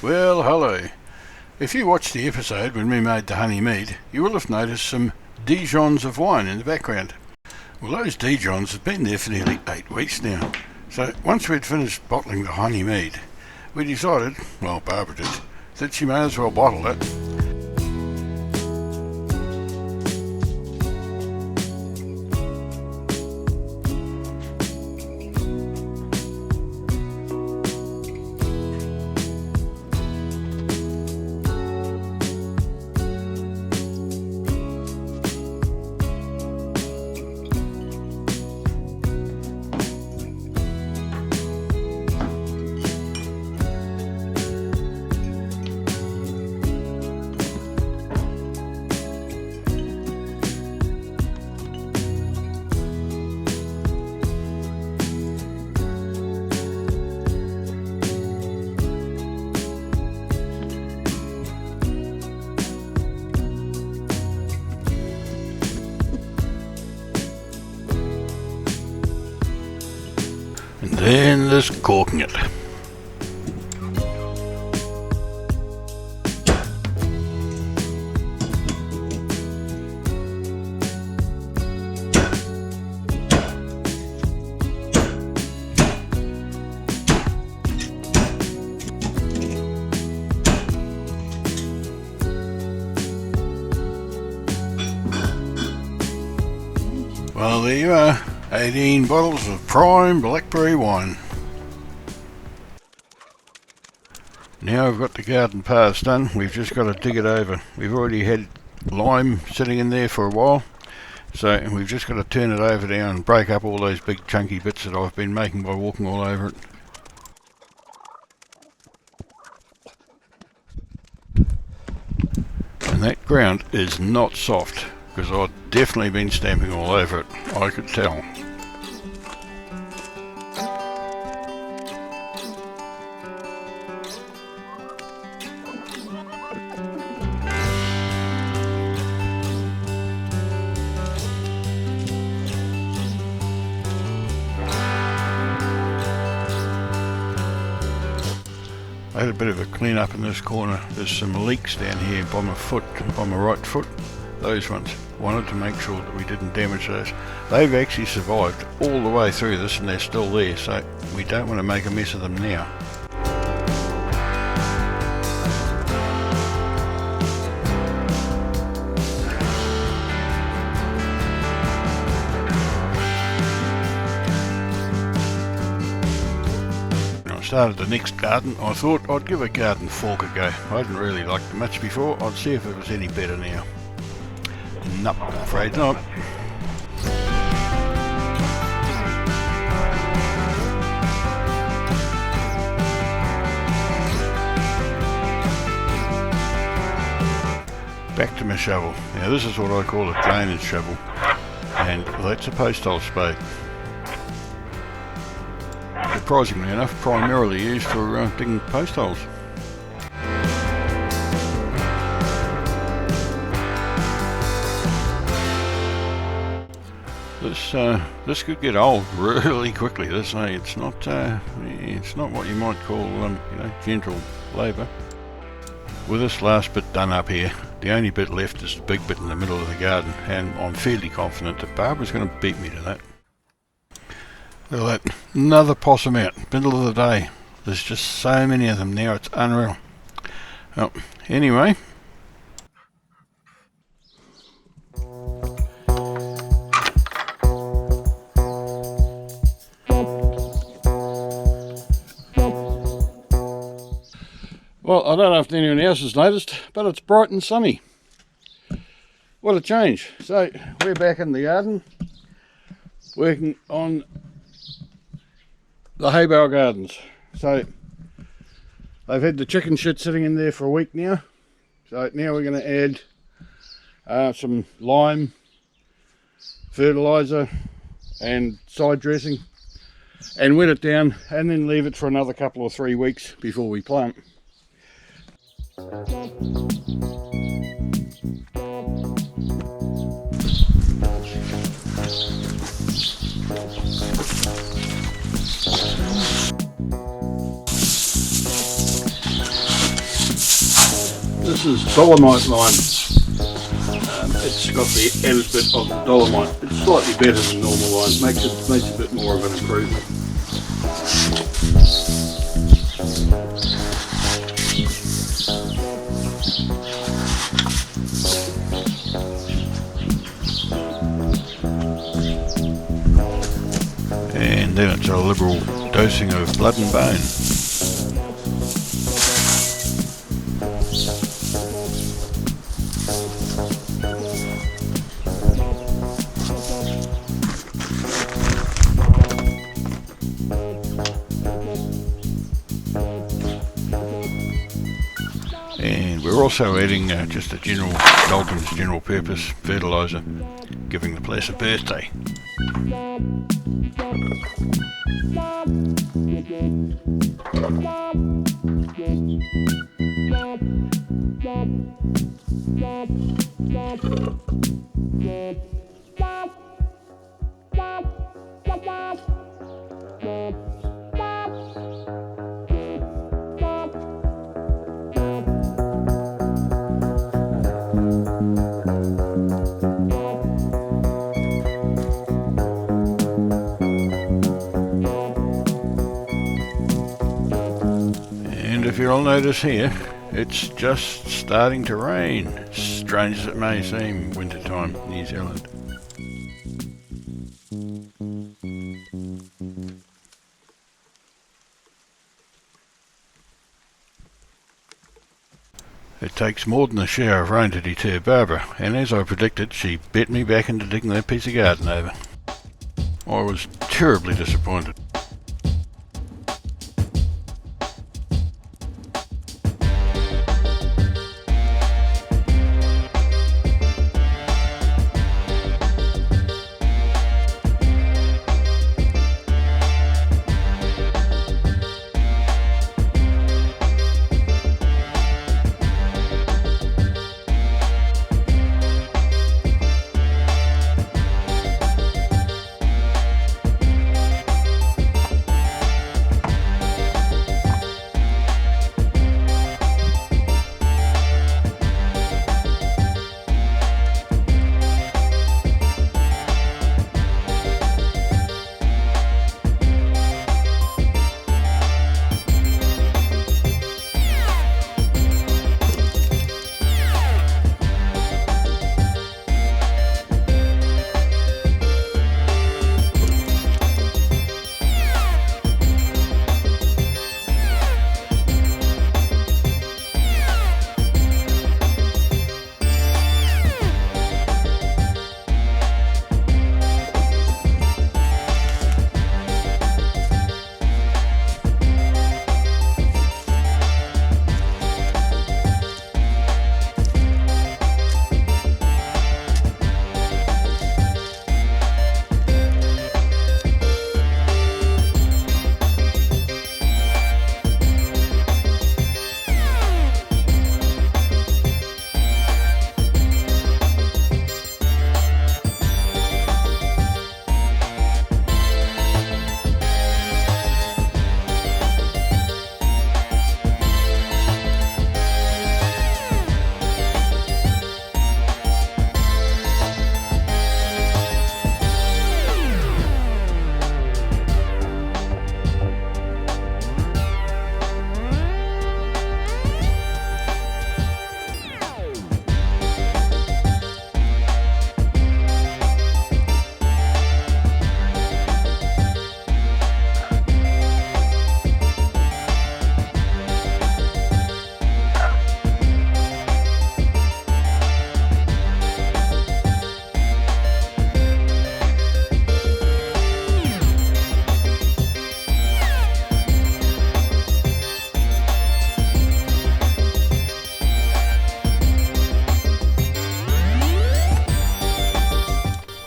Well, hello. If you watched the episode when we made the honey mead, you will have noticed some Dijons of wine in the background. Well, those Dijons have been there for nearly 8 weeks now. So once we'd finished bottling the honey mead, we decided, well, Barbara did, that she may as well bottle it. And then there's corking it. Well, there you are, 18 bottles of prime blackberry wine. Now we've got the garden paths done, we've just got to dig it over. We've already had lime sitting in there for a while, so we've just got to turn it over now and break up all those big chunky bits that I've been making by walking all over it. And that ground is not soft, because I've definitely been stamping all over it, I could tell. I had a bit of a clean up in this corner. There's some leaks down here by my foot, by my right foot. Those ones. Wanted to make sure that we didn't damage those. They've actually survived all the way through this and they're still there, so we don't want to make a mess of them now. Started the next garden, I thought I'd give a garden fork a go. I hadn't really liked it much before, I'd see if it was any better now. Nope, I'm afraid not. Back to my shovel. Now this is what I call a drainage shovel, and that's a post hole spade. Surprisingly enough, primarily used for digging post holes. This could get old really quickly. It's not what you might call gentle labour. With this last bit done up here, the only bit left is the big bit in the middle of the garden, and I'm fairly confident that Barbara's going to beat me to that. Look at that, another possum out, middle of the day. There's just so many of them now, it's unreal. Well, anyway. Well, I don't know if anyone else has noticed, but it's bright and sunny. What a change. So, we're back in the garden, working on the hay bale gardens. So they've had the chicken shit sitting in there for a week now, so now we're going to add some lime, fertilizer and side dressing and wet it down and then leave it for another couple or 3 weeks before we plant. This is dolomite lime. It's got the added bit of the dolomite. It's slightly better than normal lime, makes a bit more of an improvement. And then it's a liberal dosing of blood and bone. And we're also adding just a general Dalton's general purpose fertiliser, giving the place a birthday. If you'll notice here, it's just starting to rain, strange as it may seem, wintertime, New Zealand. It takes more than a shower of rain to deter Barbara, and as I predicted, she bet me back into digging that piece of garden over. I was terribly disappointed.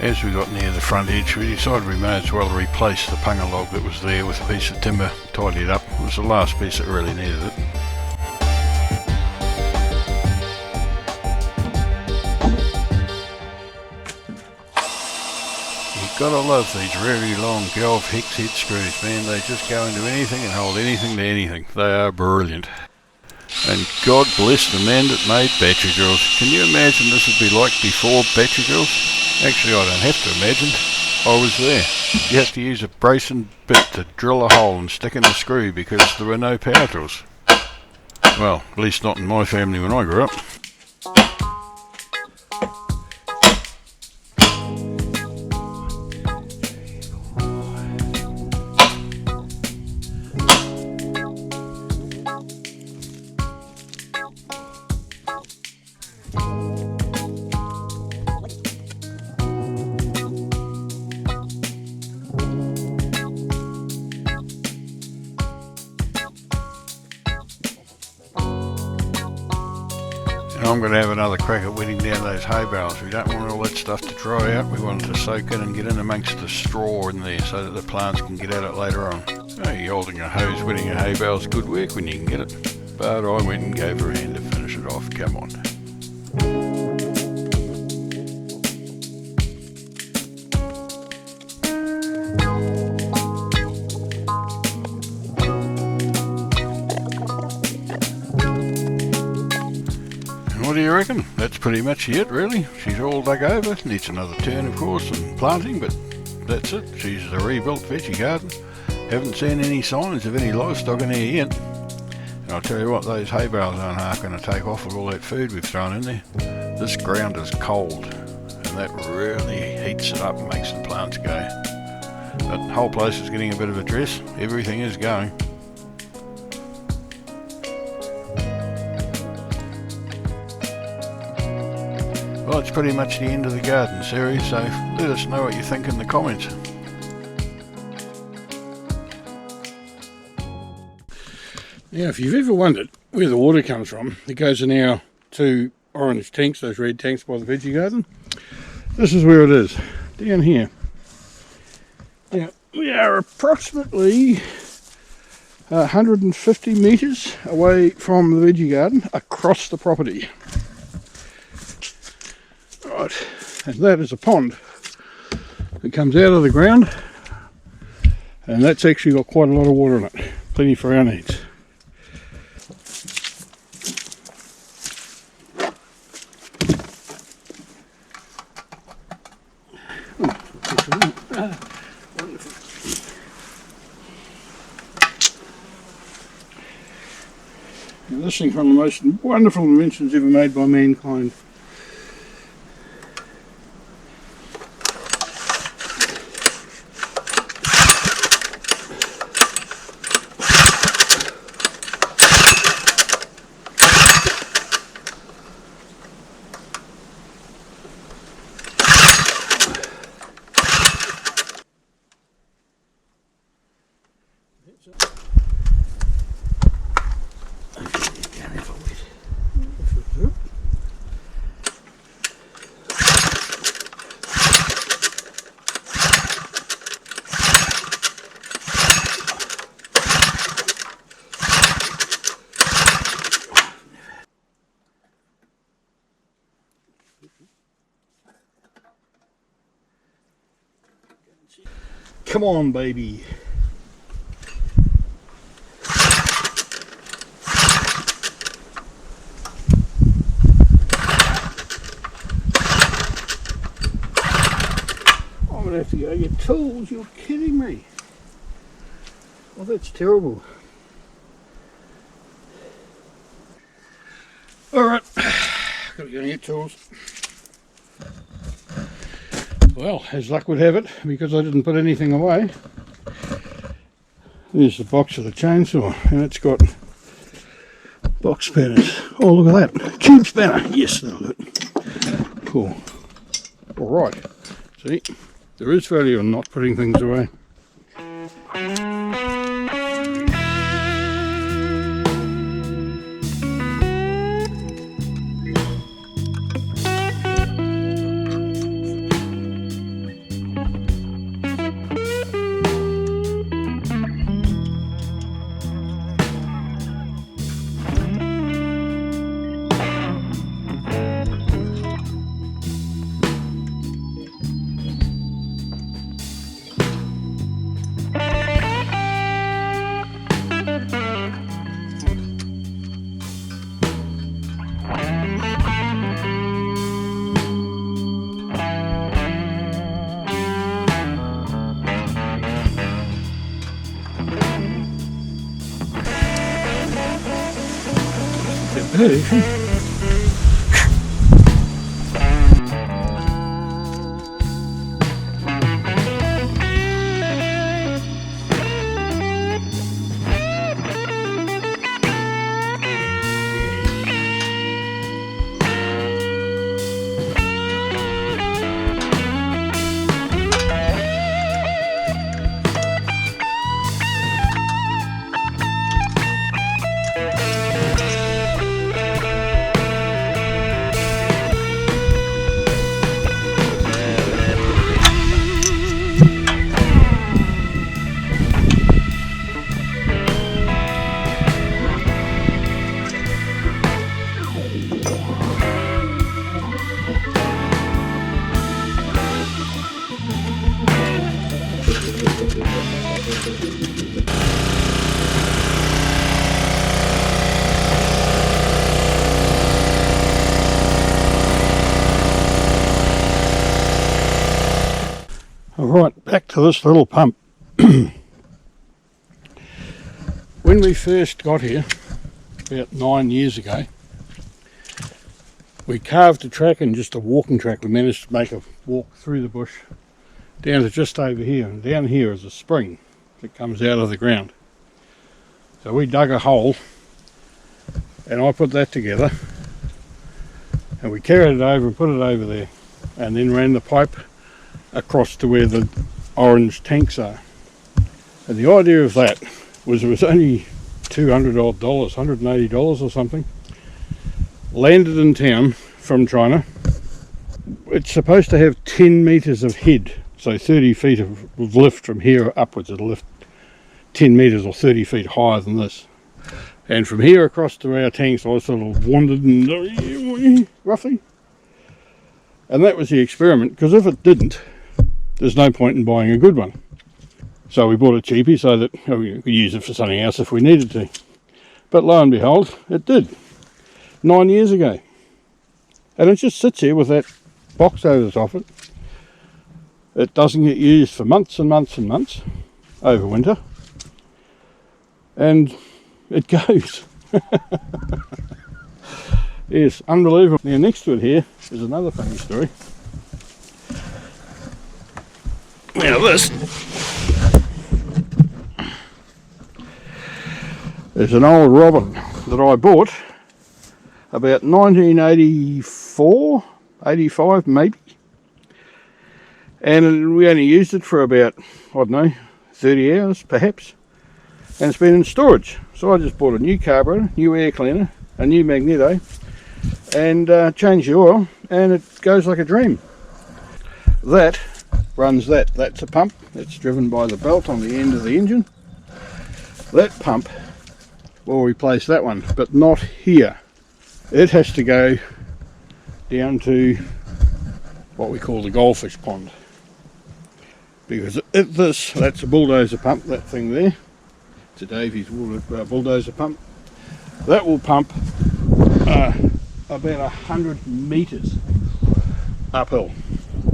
As we got near the front edge, we decided we may as well replace the punga log that was there with a piece of timber, tidy it up. It was the last piece that really needed it. You've got to love these really long Gelf hex head screws, man. They just go into anything and hold anything to anything. They are brilliant. And God bless the man that made battery drills. Can you imagine this would be like before battery drills? Actually, I don't have to imagine. I was there. You have to use a bracing bit to drill a hole and stick in a screw because there were no power tools. Well, at least not in my family when I grew up. I'm going to have another crack at wetting down those hay bales. We don't want all that stuff to dry out. We want it to soak in and get in amongst the straw in there so that the plants can get at it later on. Oh, you're holding a hose, wetting a hay bale is good work when you can get it. But I went and gave her a hand to finish it off. Come on. What do you reckon? That's pretty much it, really. She's all dug over. Needs another turn, of course, and planting, but that's it. She's a rebuilt veggie garden. Haven't seen any signs of any livestock in here yet. And I'll tell you what, those hay bales aren't half going to take off with all that food we've thrown in there. This ground is cold, and that really heats it up and makes the plants go. That whole place is getting a bit of a dress. Everything is going. Well, it's pretty much the end of the garden series, so let us know what you think in the comments. Now, if you've ever wondered where the water comes from, it goes in our two orange tanks, those red tanks by the veggie garden. This is where it is, down here. Now, we are approximately 150 metres away from the veggie garden, across the property. Right, and that is a pond that comes out of the ground, and that's actually got quite a lot of water in it, plenty for our needs. Now, this thing's one of the most wonderful inventions ever made by mankind. Come on, baby. I'm gonna have to go get tools. You're kidding me. Well, that's terrible. Alright, gotta go and get tools. Well, as luck would have it, because I didn't put anything away, there's the box of the chainsaw, and it's got box spanners. Oh, look at that. Tube spanner. Yes, that'll do it. Cool. Alright. See, there is value in not putting things away. bad. Alright, back to this little pump. When we first got here, about 9 years ago, we carved a track and just a walking track. We managed to make a walk through the bush down to just over here, and down here is a spring that comes out of the ground. So we dug a hole and I put that together and we carried it over and put it over there, and then ran the pipe across to where the orange tanks are. And the idea of that was it was only $200 odd, $180 or something. Landed in town from China. It's supposed to have 10 metres of head, so 30 feet of lift from here upwards. It'll lift 10 metres or 30 feet higher than this. And from here across to our tanks I sort of wandered and roughly. And that was the experiment, because if it didn't, there's no point in buying a good one. So we bought a cheapie so that we could use it for something else if we needed to. But lo and behold, it did. 9 years ago. And it just sits here with that box over the top of it. It doesn't get used for months and months and months over winter. And it goes. Yes, unbelievable. Now next to it here is another funny story. Now this is an old robin that I bought about 1984, 85 maybe. And we only used it for about, I don't know, 30 hours perhaps. And it's been in storage. So I just bought a new carburetor, new air cleaner, a new magneto, and changed the oil, and it goes like a dream. That runs that. That's a pump. It's driven by the belt on the end of the engine. That pump will replace that one, but not here. It has to go down to what we call the goldfish pond, because that's a bulldozer pump. That thing there, it's a Davies bulldozer pump. That will pump about 100 metres uphill,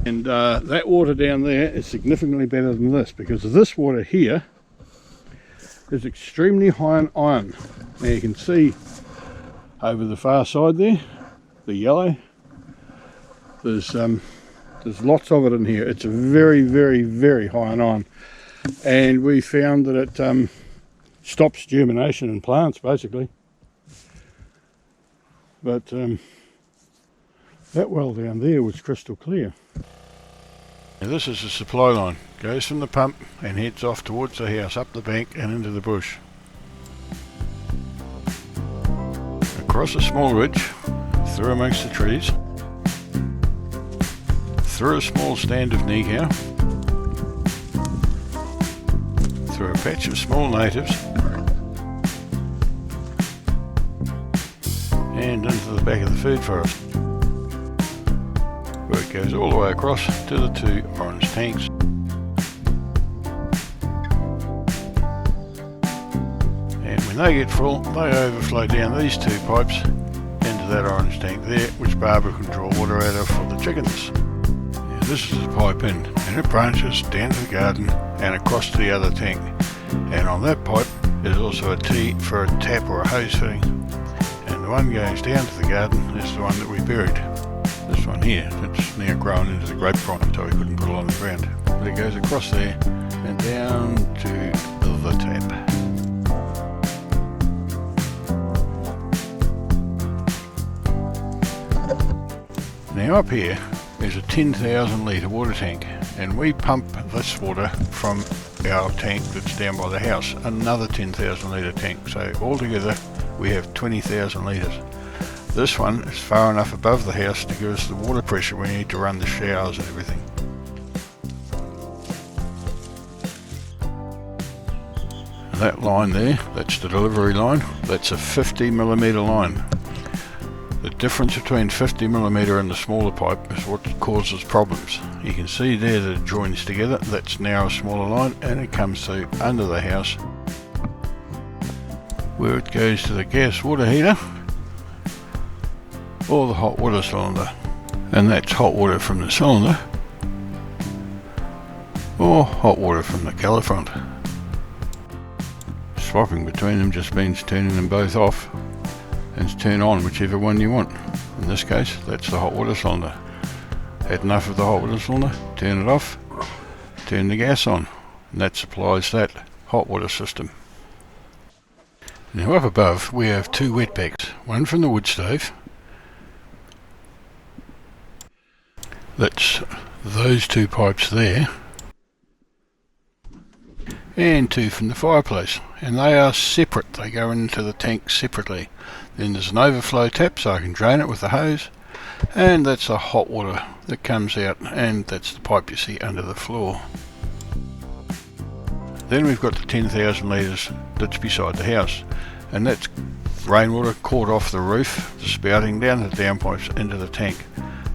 and that water down there is significantly better than this, because this water here is extremely high in iron. Now you can see over the far side there, the yellow, there's lots of it in here. It's a very, very, very high in iron, and we found that it stops germination in plants basically. But that well down there was crystal clear. Now this is the supply line. Goes from the pump and heads off towards the house, up the bank and into the bush. Across a small ridge, through amongst the trees, through a small stand of nighcow, through a patch of small natives, and into the back of the food forest, where it goes all the way across to the two orange tanks. And when they get full, they overflow down these two pipes into that orange tank there, which Barbara can draw water out of for the chickens. Now this is the pipe in, and it branches down to the garden and across to the other tank. And on that pipe is also a T for a tap or a hose fitting. And and the one goes down to the garden is the one that we buried. This one here, it's now grown into the grapevine, so we couldn't put it on the ground. But it goes across there and down to the tap. Now up here is a 10,000 litre water tank, and we pump this water from our tank that's down by the house, another 10,000 litre tank, so altogether we have 20,000 litres. This one is far enough above the house to give us the water pressure we need to run the showers and everything. And that line there, that's the delivery line, that's a 50mm line. The difference between 50mm and the smaller pipe is what causes problems. You can see there that it joins together, that's now a smaller line, and it comes through under the house where it goes to the gas water heater or the hot water cylinder, and that's hot water from the cylinder or hot water from the calefront. Swapping between them just means turning them both off and turn on whichever one you want. In this case, that's the hot water cylinder. Had enough of the hot water cylinder, turn it off, turn the gas on, and that supplies that hot water system. Now up above we have two wetbacks, one from the wood stove, that's those two pipes there, and two from the fireplace, and they are separate, they go into the tank separately. Then there's an overflow tap so I can drain it with the hose, and that's the hot water that comes out, and that's the pipe you see under the floor. Then we've got the 10,000 litres that's beside the house, and that's rainwater caught off the roof, the spouting down the downpipes into the tank,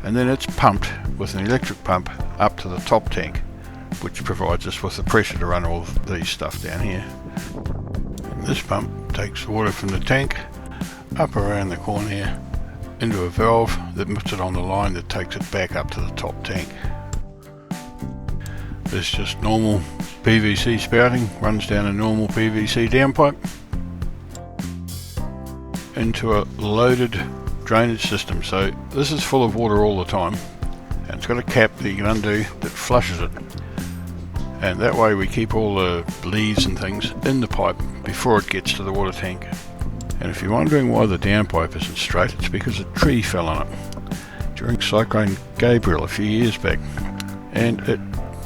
and then it's pumped with an electric pump up to the top tank, which provides us with the pressure to run all of these stuff down here. And this pump takes the water from the tank up around the corner here into a valve that puts it on the line that takes it back up to the top tank. This just normal PVC spouting runs down a normal PVC downpipe into a loaded drainage system, so this is full of water all the time, and it's got a cap that you can undo that flushes it, and that way we keep all the leaves and things in the pipe before it gets to the water tank. And if you're wondering why the downpipe isn't straight, it's because a tree fell on it during Cyclone Gabriel a few years back, and it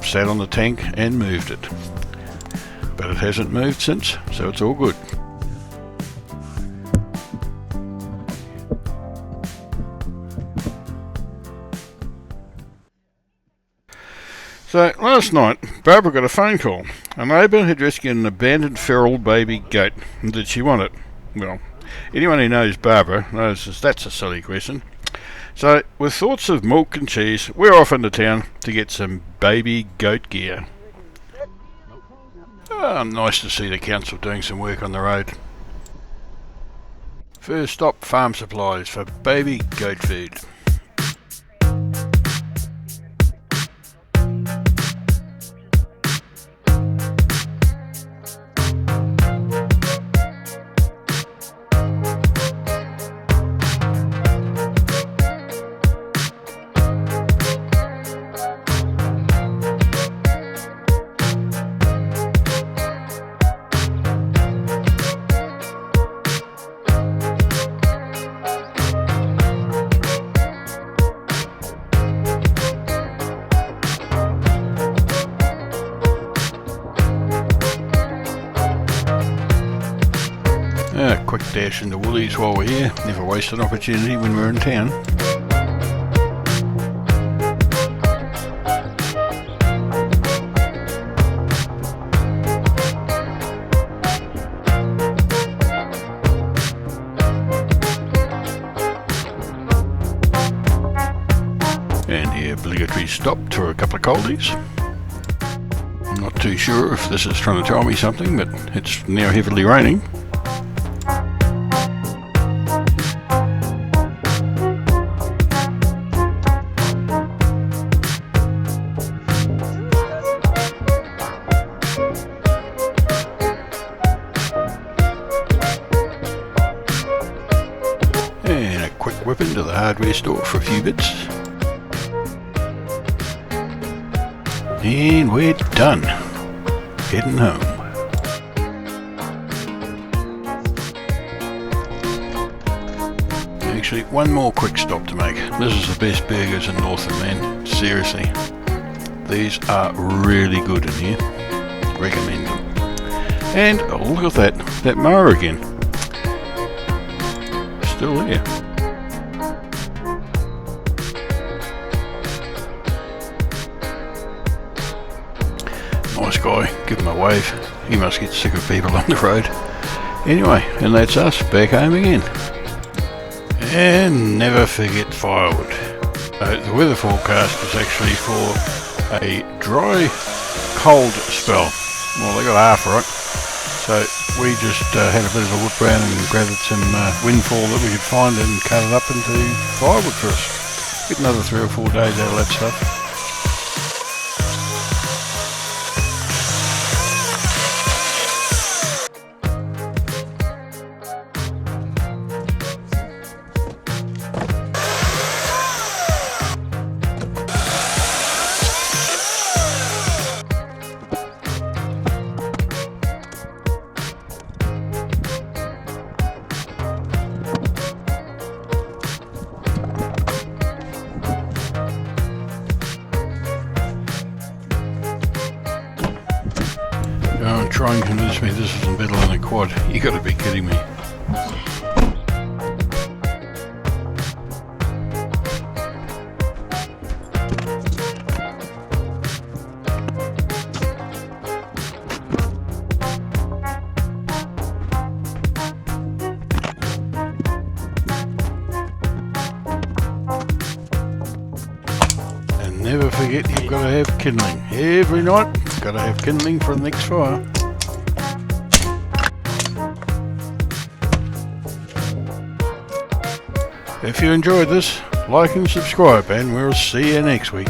sat on the tank and moved it, but it hasn't moved since, so it's all good. So last night, Barbara got a phone call. A neighbour had rescued an abandoned feral baby goat, and did she want it? Well, anyone who knows Barbara knows that's a silly question. So, with thoughts of milk and cheese, we're off into town to get some baby goat gear. Nice to see the council doing some work on the road. First stop, farm supplies for baby goat food. Quick dash into Woolies while we're here, never waste an opportunity when we're in town. And the obligatory stop to a couple of coldies. I'm not too sure if this is trying to tell me something, but it's now heavily raining. And a quick whip into the hardware store for a few bits. And we're done. Heading home. Actually, one more quick stop to make. This is the best burgers in Northern, man. Seriously. These are really good in here. Recommend them. And oh, look at that mower again. Still there. Nice guy, give him a wave. He must get sick of people on the road. Anyway, and that's us back home again. And never forget firewood. The weather forecast is actually for a dry, cold spell. Well, they got half right. So we just had a bit of a look around and gathered some windfall that we could find and cut it up into firewood for us. Get another 3 or 4 days out of that stuff. Don't try and convince me this isn't better than a quad. You gotta be kidding me. And never forget, you've got to have kindling. Every night, got to have kindling for the next fire. If you enjoyed this, like and subscribe, and we'll see you next week.